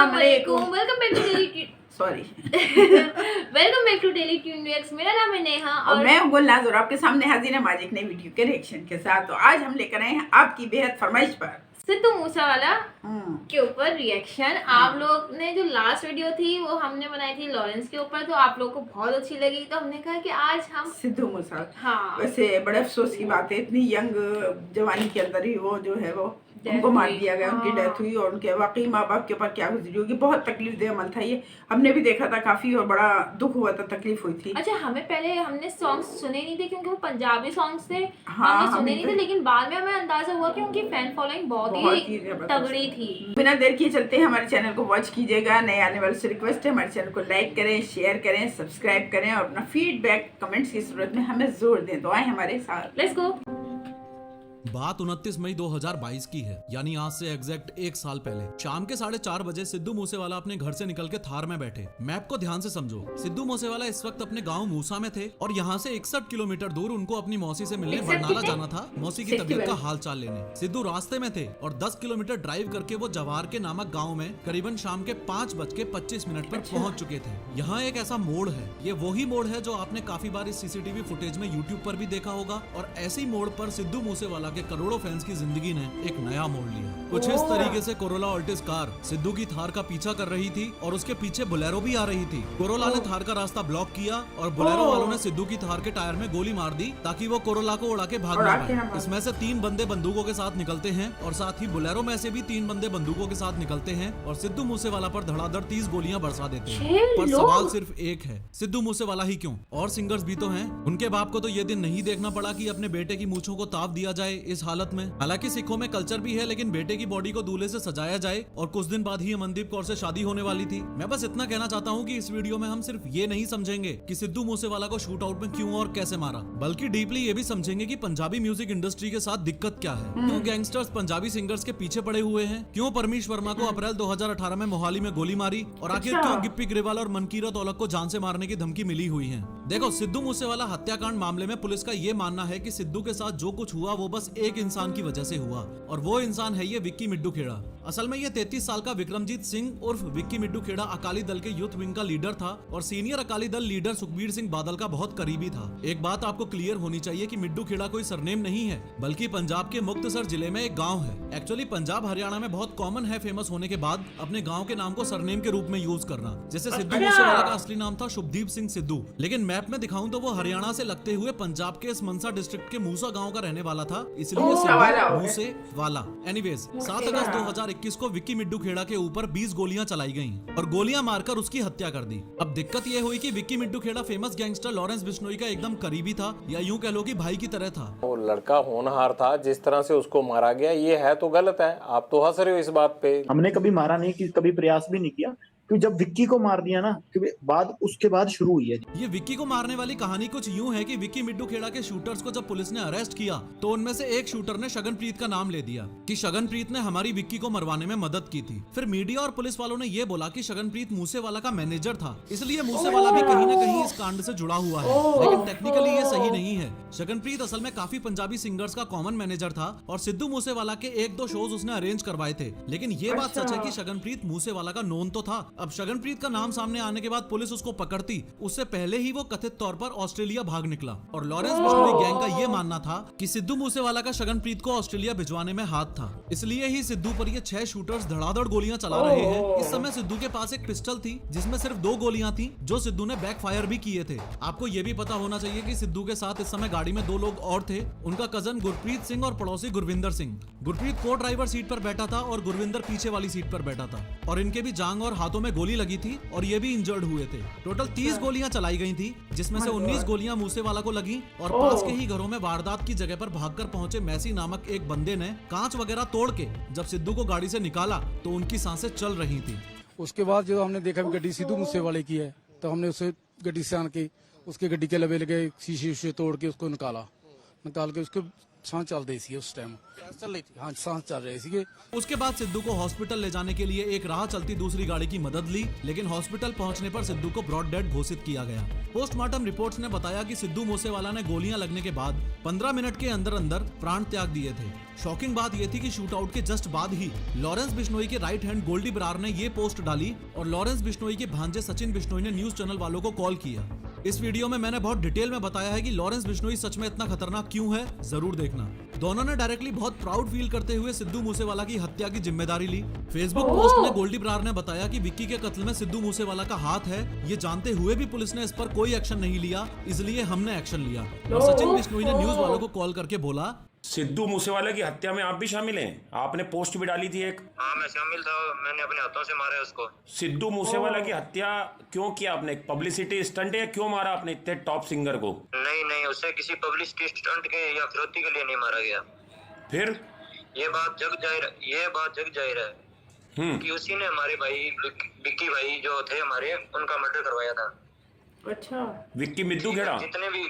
अस्सलामुअलैकुम, welcome back to Daily sorry welcome back to Daily Tune Reacts. मेरा नाम है नेहा और मैं हूं गुलनाज और आपके सामने हाजिर है आज एक नई वीडियो के रिएक्शन के साथ। तो आज हम लेकर आए हैं आपकी बेहद फरमाइश पर सिद्धू मूसेवाला के ऊपर रिएक्शन। आप लोग ने जो लास्ट वीडियो थी वो हमने बनाई थी लॉरेंस के ऊपर, तो आप लोगों को बहुत अच्छी लगी, तो हमने कहा कि आज हम सिद्धू मूसेवाला। हाँ, वैसे बड़े अफसोस की बात है, इतनी यंग जवानी के अंदर ही वो जो है वो उनको मार दिया गया, उनकी डेथ हुई और उनके वाकई माँ बाप के ऊपर क्या गुजरी होगी। बहुत तकलीफ दे अमल था ये, हमने भी देखा था काफी और बड़ा दुख हुआ था, तकलीफ हुई थी। अच्छा, हमें पहले हमने सॉन्ग्स सुने नहीं थे क्योंकि वो पंजाबी सॉन्ग्स थे, हाँ, हमने सुने नहीं थे, लेकिन बाद में हमें अंदाजा हुआ कि उनकी फैन फॉलोइंग बहुत ही तगड़ी थी। बिना देर किए चलते हैं, हमारे चैनल को वॉच कीजिएगा। नए आने वाले से रिक्वेस्ट है हमारे चैनल को लाइक करें, शेयर करें, सब्सक्राइब करें और अपना फीडबैक कमेंट्स की सूरत में हमें जोर दें। तो आए हमारे साथ, लेट्स गो। बात 29 मई 2022 की है, यानी आज से एग्जैक्ट एक साल पहले शाम के 4:30 बजे सिद्धू मूसेवाला अपने घर से निकल के थार में बैठे। मैप को ध्यान से समझो। सिद्धू मूसेवाला इस वक्त अपने गांव मूसा में थे और यहाँ से 61 किलोमीटर दूर उनको अपनी मौसी से मिलने बरनाला जाना था, मौसी की तबीयत का हाल चाल लेने। सिद्धू रास्ते में थे और 10 किलोमीटर ड्राइव करके वो जवार के नामक गाँव में करीबन शाम के 5:25 पर पहुँच चुके थे। यहाँ एक ऐसा मोड़ है, ये वही मोड़ है जो आपने काफी बार इस सीसीटीवी फुटेज में यूट्यूब पर भी देखा होगा, और ऐसी मोड़ पर सिद्धू मूसेवाला के करोड़ों फैंस की जिंदगी ने एक नया मोड़ लिया। कुछ इस तरीके से कोरोला ऑल्टिस कार सिद्धू की थार का पीछा कर रही थी और उसके पीछे बोलेरो भी आ रही थी। कोरोला ने थार का रास्ता ब्लॉक किया और बोलेरो वालों ने सिद्धू की थार के टायर में गोली मार दी ताकि वो कोरोला को उड़ा के भाग ना पाए। इसमें से 3 बंदे बंदूकों के साथ निकलते हैं और साथ ही बोलेरो में से भी 3 बंदे बंदूकों के साथ निकलते हैं और सिद्धू मूसेवाला पर धड़ाधड़ 30 गोलियां बरसा देते हैं। पर सवाल सिर्फ एक है, सिद्धू मूसेवाला ही क्यों? और सिंगर्स भी तो हैं। उनके बाप को तो ये दिन नहीं देखना पड़ा कि अपने बेटे की मूंछों को ताव दिया जाए इस हालत में। हालांकि सिखों में कल्चर भी है, लेकिन बेटे की बॉडी को दूल्हे से सजाया जाए और कुछ दिन बाद ही अमनदीप कौर से शादी होने वाली थी। मैं बस इतना कहना चाहता हूँ कि इस वीडियो में हम सिर्फ ये नहीं समझेंगे कि सिद्धू मूसेवाला को शूट आउट में क्यों और कैसे मारा, बल्कि डीपली ये भी समझेंगे कि पंजाबी म्यूजिक इंडस्ट्री के साथ दिक्कत क्या है, क्यों गैंगस्टर्स पंजाबी सिंगर्स के पीछे पड़े हुए हैं, क्यों परमीश वर्मा को अप्रैल 2018 में मोहाली में गोली मारी और आखिर क्यों गिप्पी ग्रेवाल और मनकीरत औलख को जान से मारने की धमकी मिली हुई है। देखो, सिद्धू मूसेवाला हत्याकांड मामले में पुलिस का ये मानना है कि सिद्धू के साथ जो कुछ हुआ वो बस एक इंसान की वजह से हुआ और वो इंसान है ये विक्की मिड्डू खेड़ा। असल में ये 33 साल का विक्रमजीत सिंह उर्फ विक्की मिड्डू खेड़ा अकाली दल के यूथ विंग का लीडर था और सीनियर अकाली दल लीडर सुखबीर सिंह बादल का बहुत करीबी था। एक बात आपको क्लियर होनी चाहिए कि मिड्डू खेड़ा कोई सरनेम नहीं है, बल्कि पंजाब के मुक्तसर जिले में एक गाँव है। एक्चुअली पंजाब हरियाणा में बहुत कॉमन है फेमस होने के बाद अपने गाँव के नाम को सरनेम के रूप में यूज करना। जैसे सिद्धू मूसेवाला का असली नाम था शुभदीप सिंह सिद्धू, लेकिन मैप में दिखाऊं तो वो हरियाणा से लगते हुए पंजाब के इस मनसा डिस्ट्रिक्ट के मूसा गाँव का रहने वाला था, इसलिए सिद्धू मूसेवाला। एनीवेज, 7 अगस्त 2021 को विक्की मिड्डू खेड़ा के ऊपर 20 गोलियां चलाई गईं और गोलियां मारकर उसकी हत्या कर दी। अब दिक्कत यह हुई कि विक्की मिड्डू खेड़ा फेमस गैंगस्टर लॉरेंस बिश्नोई का एकदम करीबी था, या यूं कह लो कि भाई की तरह था। वो लड़का होनहार था, जिस तरह से उसको मारा गया ये है तो गलत है। आप तो हंस रहे हो इस बात पे। हमने कभी मारा नहीं, कि कभी प्रयास भी नहीं किया, क्योंकि जब विक्की को मार दिया ना, उसके बाद शुरू हुई है। ये विक्की को मारने वाली कहानी कुछ यूं है कि विक्की मिड्डू खेड़ा के शूटर्स को जब पुलिस ने अरेस्ट किया तो उनमें से एक शूटर ने शगनप्रीत का नाम ले दिया कि शगनप्रीत ने हमारी विक्की को मरवाने में मदद की थी। फिर मीडिया और पुलिस वालों ने ये बोला कि शगनप्रीत मूसेवाला का मैनेजर था, इसलिए मूसेवाला भी कहीं न कहीं इस कांड से जुड़ा हुआ है, लेकिन टेक्निकली ये सही नहीं है। शगनप्रीत असल में काफी पंजाबी सिंगर्स का कॉमन मैनेजर था और सिद्धू मूसेवाला के 1-2 शोज उसने अरेंज करवाए थे, लेकिन ये बात सच है कि शगनप्रीत मूसेवाला का नोन तो था। अब शगनप्रीत का नाम सामने आने के बाद पुलिस उसको पकड़ती, उससे पहले ही वो कथित तौर पर ऑस्ट्रेलिया भाग निकला और लॉरेंस बिश्नोई गैंग का ये मानना था कि सिद्धू मूसेवाला का शगनप्रीत को ऑस्ट्रेलिया भिजवाने में हाथ था, इसलिए ही सिद्धू पर ये 6 शूटर्स धड़ाधड़ गोलियां चला रहे हैं। इस समय सिद्धू के पास एक पिस्टल थी जिसमें सिर्फ 2 गोलियां थी जो सिद्धू ने बैक फायर भी किए थे। आपको ये भी पता होना चाहिए कि सिद्धू के साथ इस समय गाड़ी में 2 लोग और थे, उनका कजन गुरप्रीत सिंह और पड़ोसी गुरविंदर सिंह। गुरप्रीत को ड्राइवर सीट पर बैठा था और गुरविंदर पीछे वाली सीट पर बैठा था और इनके भी जांग और हाथों में गोली लगी थी और ये भी इंजर्ड हुए थे। टोटल 30 गोलियां चलाई गई थी, जिसमें से 19 गोलियां मूसेवाला को लगी और पास के ही घरों में वारदात की जगह पर भागकर पहुंचे मैसी नामक एक बंदे ने कांच वगैरह तोड़ के जब सिद्धू को गाड़ी से निकाला तो उनकी सांसें चल रही थी। उसके बाद जो हमने देखा गड्डी सिद्धू मूसेवाले की है, तो हमने उसे गड्डी से आन के उसके गड्डी के लबे लगे शीशे तोड़ के उसको निकाल के उसके सांस चल रही थी उस टाइम चल रही थी हाँ सांस चल रहे थे। उसके बाद सिद्धू को हॉस्पिटल ले जाने के लिए एक राह चलती दूसरी गाड़ी की मदद ली, लेकिन हॉस्पिटल पहुंचने पर सिद्धू को ब्रॉड डेड घोषित किया गया। पोस्टमार्टम रिपोर्ट्स ने बताया कि सिद्धू मूसेवाला ने गोलियां लगने के बाद 15 मिनट के अंदर अंदर प्राण त्याग दिए थे। शॉकिंग बात यह थी कि शूट आउट के जस्ट बाद ही लॉरेंस बिश्नोई के राइट हैंड गोल्डी बरार ने ये पोस्ट डाली और लॉरेंस बिश्नोई के भांजे सचिन बिश्नोई ने न्यूज चैनल वालों को कॉल किया। इस वीडियो में मैंने बहुत डिटेल में बताया है कि लॉरेंस बिश्नोई सच में इतना खतरनाक क्यों है, जरूर देखना। दोनों ने डायरेक्टली बहुत प्राउड फील करते हुए सिद्धू मूसेवाला की हत्या की जिम्मेदारी ली। फेसबुक पोस्ट में गोल्डी बरार ने बताया कि विक्की के कत्ल में सिद्धू मूसेवाला का हाथ है, ये जानते हुए भी पुलिस ने इस पर कोई एक्शन नहीं लिया, इसलिए हमने एक्शन लिया। और सचिन बिश्नोई ने न्यूज वालों को कॉल करके बोला, सिद्धू मूसेवाला की हत्या में आप भी शामिल हैं? आपने पोस्ट भी डाली थी एक। हाँ मैं शामिल था, मैंने अपने हाथों से मारा है उसको। सिद्धू मूसेवाला की हत्या क्यों किया आपने? पब्लिसिटी स्टंट है? क्यों मारा आपने इतने टॉप सिंगर को? नहीं, उसे किसी पब्लिसिटी स्टंट के या फिरौती के लिए नहीं मारा गया। फिर ये बात जग जाहिर है कि उसी ने हमारे भाई विक्की भाई जो थे हमारे, उनका मर्डर करवाया था। अच्छा, विक्की मिद्दू खेड़ा जितने भी,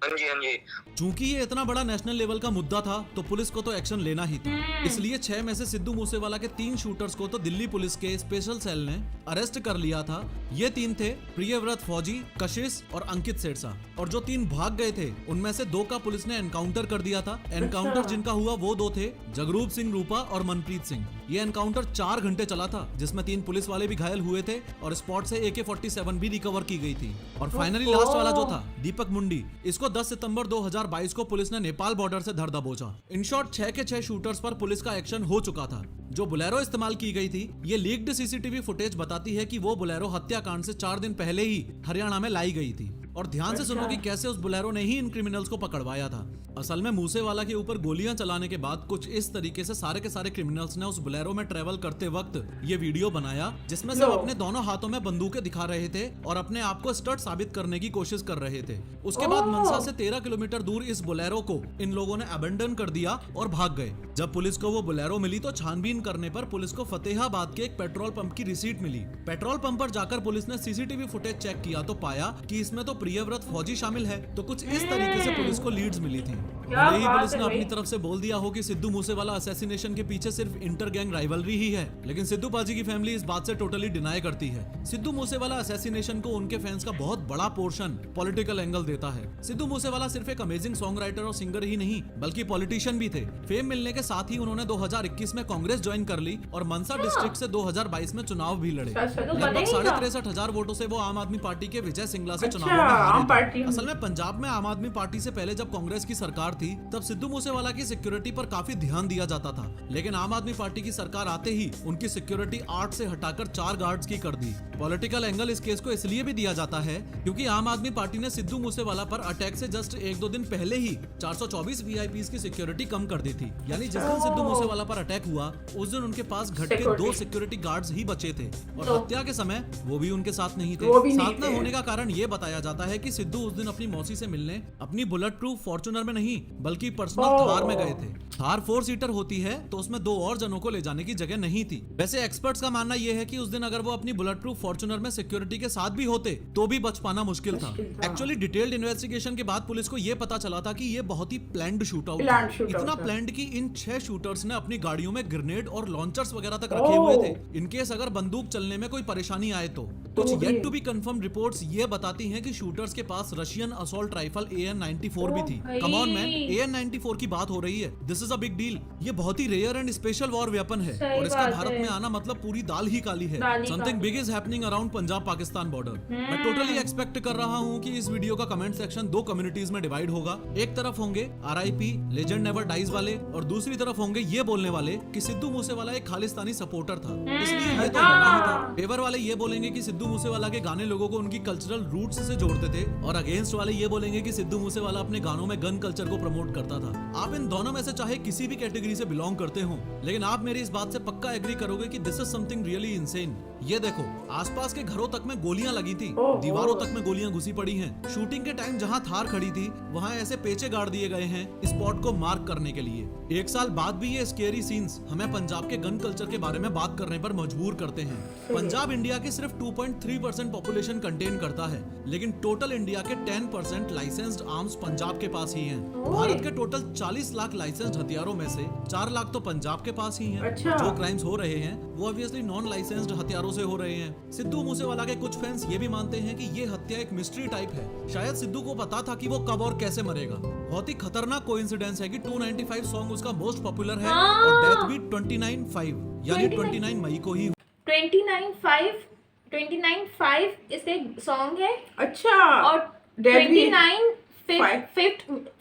हाँ जी। चूंकि ये इतना बड़ा नेशनल लेवल का मुद्दा था तो पुलिस को तो एक्शन लेना ही था। इसलिए 6 में से सिद्धू मूसेवाला के 3 शूटर्स को तो दिल्ली पुलिस के स्पेशल सेल ने अरेस्ट कर लिया था। ये 3 थे प्रियव्रत फौजी, कशिश और अंकित सेरसा। और जो 3 भाग गए थे उनमें से 2 का पुलिस ने एनकाउंटर कर दिया था। एनकाउंटर जिनका हुआ वो 2 थे, जगरूप सिंह रूपा और मनप्रीत सिंह। ये एनकाउंटर 4 घंटे चला था, जिसमें 3 पुलिस वाले भी घायल हुए थे और स्पॉट से AK-47 भी रिकवर की गई थी। और फाइनली लास्ट वाला जो था दीपक मुंडी, इसको 10 सितंबर 2022 को पुलिस ने नेपाल बॉर्डर से धर दबोचा। इन शॉर्ट 6 के 6 शूटर्स पर पुलिस का एक्शन हो चुका था। जो बुलेरो इस्तेमाल की गई थी, ये लीक्ड सीसीटीवी फुटेज बताती है कि वो बुलेरो हत्याकांड से 4 दिन पहले ही हरियाणा में लाई गई थी। और ध्यान से सुनो कि कैसे उस बुलेरो ने ही इन क्रिमिनल्स को पकड़वाया था। असल में मूसेवाला के ऊपर गोलियां चलाने के बाद कुछ इस तरीके से सारे के सारे क्रिमिनल्स ने उस बुलेरो में ट्रेवल करते वक्त ये वीडियो बनाया, जिसमें से अपने दोनों हाथों में बंदूकें दिखा रहे थे और अपने आप को स्टड साबित करने की कोशिश कर रहे थे। उसके बाद मनसा से 13 किलोमीटर दूर इस बुलेरो को इन लोगों ने अबेंडन कर दिया और भाग गए। जब पुलिस को वो बुलेरो मिली तो छानबीन करने पर पुलिस को फतेहाबाद के एक पेट्रोल पंप की रिसीट मिली। पेट्रोल पंप पर जाकर पुलिस ने सीसीटीवी फुटेज चेक किया तो पाया कि इसमें तो प्रियव्रत फौजी शामिल है। तो कुछ इस तरीके से पुलिस को लीड्स मिली थी। भले ही पुलिस ने अपनी तरफ से बोल दिया हो कि सिद्धू मूसेवाला असैसिनेशन के पीछे सिर्फ इंटर गैंग राइवलरी ही है, लेकिन सिद्धू पाजी की फैमिली इस बात से टोटली डिनाई करती है। सिद्धू मूसेवाला असैसिनेशन को उनके फैंस का बहुत बड़ा पोर्शन पॉलिटिकल एंगल देता है। सिद्धू मूसेवाला सिर्फ एक अमेजिंग सॉन्ग राइटर और सिंगर ही नहीं बल्कि पॉलिटिशियन भी थे। फेम मिलने के साथ ही उन्होंने 2021 में कांग्रेस ज्वाइन कर ली और मनसा डिस्ट्रिक्ट से 2022 में चुनाव भी लड़े। लगभग 63,500 वोटों से वो आम आदमी पार्टी के विजय सिंगला से चुनाव में हारे थे। असल में पंजाब में आम आदमी पार्टी से पहले जब कांग्रेस की सरकार थी तब सिद्धू मूसेवाला की सिक्योरिटी पर काफी ध्यान दिया जाता था, लेकिन आम आदमी पार्टी की सरकार आते ही उनकी सिक्योरिटी 8 से हटाकर 4 गार्ड्स की कर दी। पॉलिटिकल एंगल इस केस को इसलिए भी दिया जाता है क्योंकि आम आदमी पार्टी ने सिद्धू मूसेवाला पर अटैक से जस्ट 1-2 दिन पहले ही 424 VIPs की सिक्योरिटी कम कर दी थी। यानी जिस दिन सिद्धू मूसेवाला पर अटैक हुआ उस दिन उनके पास घट के 2 सिक्योरिटी गार्ड्स ही बचे थे और हत्या के समय वो भी उनके साथ नहीं थे। साथ न होने का कारण ये बताया जाता है कि सिद्धू उस दिन अपनी मौसी से मिलने अपनी बुलेट प्रूफ फॉर्च्यूनर में नहीं बल्कि पर्सनल थार में गए थे। थार 4 सीटर होती है तो उसमें 2 और जनों को ले जाने की जगह नहीं थी। वैसे एक्सपर्ट्स का मानना यह है कि उस दिन अगर वो अपनी बुलेट प्रूफ फॉर्च्यूनर में सिक्योरिटी के साथ भी होते तो भी बच पाना मुश्किल था। एक्चुअली डिटेल्ड इन्वेस्टिगेशन के बाद पुलिस को यह पता चला था कि ये बहुत ही प्लान्ड शूट आउट था। इतना प्लान्ड कि इन 6 शूटर्स ने अपनी गाड़ियों में ग्रेनेड और लॉन्चर्स वगैरह तक रखे हुए थे इनकेस अगर बंदूक चलने में कोई परेशानी आए तो। कुछ yet to be confirm reports ये बताती हैं कि शूटर्स के पास रशियन असॉल्ट राइफल AN-94 भी थी। कम ऑन मैन, AN-94 की बात हो रही है, this is a big deal. ये बहुत ही rare and special war weapon है और इसका भारत में आना मतलब पूरी दाल ही काली है। Something big is happening around Punjab Pakistan border. मैं टोटली एक्सपेक्ट कर रहा हूँ कि इस वीडियो का कमेंट सेक्शन 2 कम्युनिटीज में डिवाइड होगा। एक तरफ होंगे RIP लेजेंड नेवर डाइज वाले और दूसरी तरफ होंगे ये बोलने वाले कि सिद्धू मूसेवाला एक खालिस्तानी सपोर्टर था इसलिए ये तो होना ही था। फेवर वाले ये बोलेंगे कि सिद्धू मूसेवाला के गाने लोगों को उनकी कल्चरल रूट्स से जोड़ते थे और अगेंस्ट वाले ये बोलेंगे कि सिद्धू मूसेवाला अपने गानों में गन कल्चर को प्रमोट करता था। आप इन दोनों में से चाहे किसी भी कैटेगरी से बिलोंग करते हो, लेकिन आप मेरी इस बात से पक्का एग्री करोगे कि this is something really insane. ये देखो, आसपास के घरों तक में गोलियां लगी थी, ओहो। दीवारों तक में गोलियां घुसी पड़ी हैं। शूटिंग के टाइम जहां थार खड़ी थी वहां ऐसे पेचे गाड़ दिए गए हैं स्पॉट को मार्क करने के लिए। 1 साल बाद भी ये स्केरी सीन्स हमें पंजाब के गन कल्चर के बारे में बात करने पर मजबूर करते हैं। पंजाब इंडिया की सिर्फ 2.3% पॉपुलेशन कंटेन करता है, लेकिन टोटल इंडिया के 10% लाइसेंस्ड आर्म्स पंजाब के पास ही हैं। भारत के टोटल 40 लाख लाइसेंस्ड हथियारों में से 4 लाख तो पंजाब के पास ही हैं। अच्छा। जो क्राइम्स हो रहे हैं वो ऑब्वियसली नॉन लाइसेंस्ड हथियारों से हो रहे हैं। सिद्धू मूसेवाला के कुछ फैंस ये भी मानते हैं कि ये हत्या एक मिस्ट्री टाइप है। शायद सिद्धू को पता था कि वो कब और कैसे मरेगा। बहुत ही खतरनाक कोइंसिडेंस है कि 295 सॉन्ग उसका मोस्ट पॉपुलर है और डेथ भी 29/5 यानी 29 मई को ही। 29/5 इसका सॉन्ग है अच्छा। और Death भी- 29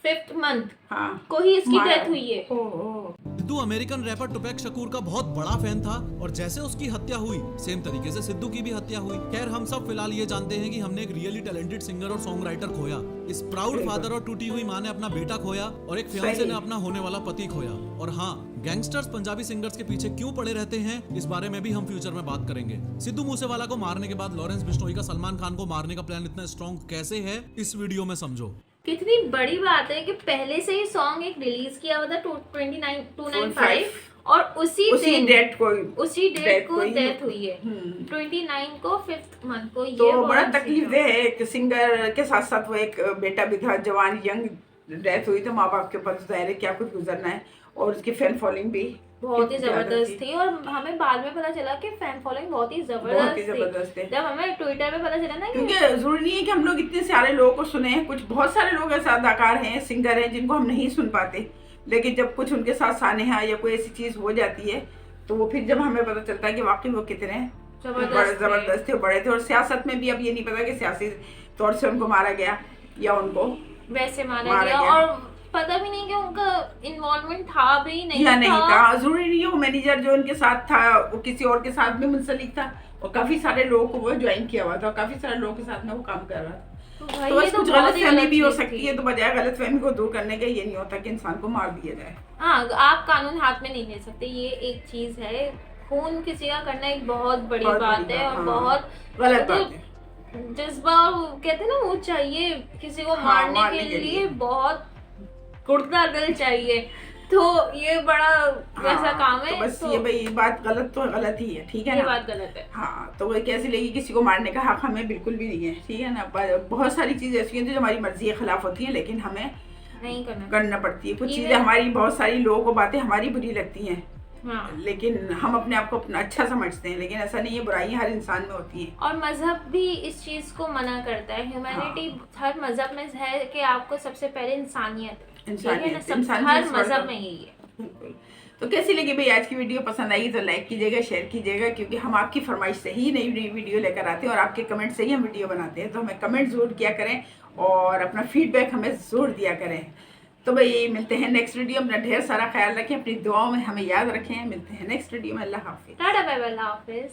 5th मंथ हाँ। को ही इसकी मारा। डेथ हुई है। ओहो। सिद्धू अमेरिकन रैपर टुपैक शकूर का बहुत बड़ा फैन था और जैसे उसकी हत्या हुई सेम तरीके से सिद्धू की भी हत्या हुई। खैर हम सब फिलहाल ये जानते हैं कि हमने एक रियली टैलेंटेड सिंगर और सॉन्ग राइटर खोया। इस प्राउड फादर और टूटी हुई माँ ने अपना बेटा खोया और एक फियांसे ने अपना होने वाला पति खोया। और हाँ, गैंगस्टर्स पंजाबी सिंगर्स के पीछे क्यों पड़े रहते हैं इस बारे में भी हम फ्यूचर में बात करेंगे। सिद्धू मूसेवाला को मारने के बाद लॉरेंस बिश्नोई का सलमान खान को मारने का प्लान इतना स्ट्रॉन्ग कैसे है इस वीडियो में समझो। कितनी बड़ी बात है कि पहले से ही सॉन्ग एक रिलीज किया हुआ था 295 और उसी डेट को डेट डेथ हुई है 29 को 5th मंथ को। ये तो बड़ा बहुत तकलीफ दे है। एक सिंगर के साथ साथ वो एक बेटा भी था, जवान यंग डेथ हुई। तो माँ बाप के ऊपर जाहिर है क्या कुछ गुजरना है। और उसकी फैन फॉलोइंग भी बहुत ही कितनी ज्यादा जबरदस्त थी और हमें बाद में पता चला कि फैन फॉलोइंग बहुत ही जबरदस्त थी। जब हमें ट्विटर पे पता चला ना क्योंकि जरूरी नहीं है कि हम लोग इतने सारे लोगों को सुने हैं। कुछ बहुत सारे लोग ऐसे अदाकार हैं, सिंगर हैं जिनको हम नहीं सुन पाते, लेकिन जब कुछ उनके साथ सानेहा या कोई ऐसी चीज हो जाती है तो वो फिर जब हमें पता चलता है कि वाकई वो कितने जबरदस्त थे, बड़े थे। और सियासत में भी अब ये नहीं पता कि सियासी तौर से उनको मारा गया या उनको वैसे मारा गया और पता भी नहीं कि उनका इन्वॉल्वमेंट था भी नहीं या नहीं था। जरूरी नहीं है वो मैनेजर जो उनके साथ था वो किसी और के साथ भी मुंसलिक था और काफी सारे लोगों को वो ज्वाइन किया हुआ था और काफी सारे लोगों के साथ में वो काम कर रहा था। तो बस कुछ गलतफहमी भी हो सकती है। तो बजाय गलतफहमी को दूर करने का ये नहीं होता कि इंसान को मार दिया जाए। हाँ, आप कानून हाथ में नहीं ले सकते, ये एक चीज है। खून किसी का करना एक बहुत बड़ी बात है और बहुत गलत बात है। जज्बा कहते हैं ना वो चाहिए किसी को मारने के लिए, बहुत कुर्ता दिल चाहिए। तो ये बड़ा वैसा काम है। तो बस ये भाई बात गलत तो गलत ही है, ठीक है ना। ये बात गलत है। हाँ, तो वो कैसे लेगी, किसी को मारने का हक हमें बिल्कुल भी नहीं है, ठीक है ना। बहुत सारी चीजें ऐसी हैं जो हमारी मर्जी के खिलाफ होती हैं, लेकिन हमें नहीं करना पड़ती है। कुछ चीजें हमारी, बहुत सारी लोगों को बातें हमारी बुरी लगती हैं। हाँ। लेकिन हम अपने आप को अपना अच्छा समझते हैं, लेकिन ऐसा नहीं है। बुराइयां हर इंसान में होती हैं और मजहब भी इस चीज को मना करता है। ह्यूमैनिटी हर मजहब में है कि आपको सबसे पहले इंसानियत हर मजहब में यही है। तो कैसी लगी भाई आज की वीडियो? पसंद आई तो लाइक कीजिएगा, शेयर कीजिएगा, क्योंकि हम आपकी फरमाइश से ही नई वीडियो लेकर आते हैं और आपके कमेंट से ही हम वीडियो बनाते हैं। तो हमें कमेंट जरूर किया करें और अपना फीडबैक हमें जरूर दिया करें। तो भाई मिलते हैं नेक्स्ट वीडियो। अपना ढेर सारा ख्याल रखें, अपनी दुआओं में हमें याद रखें। मिलते हैं नेक्स्ट वीडियो में। अल्लाह हाफिज। टाटा बाय बाय, अल्लाह हाफिज।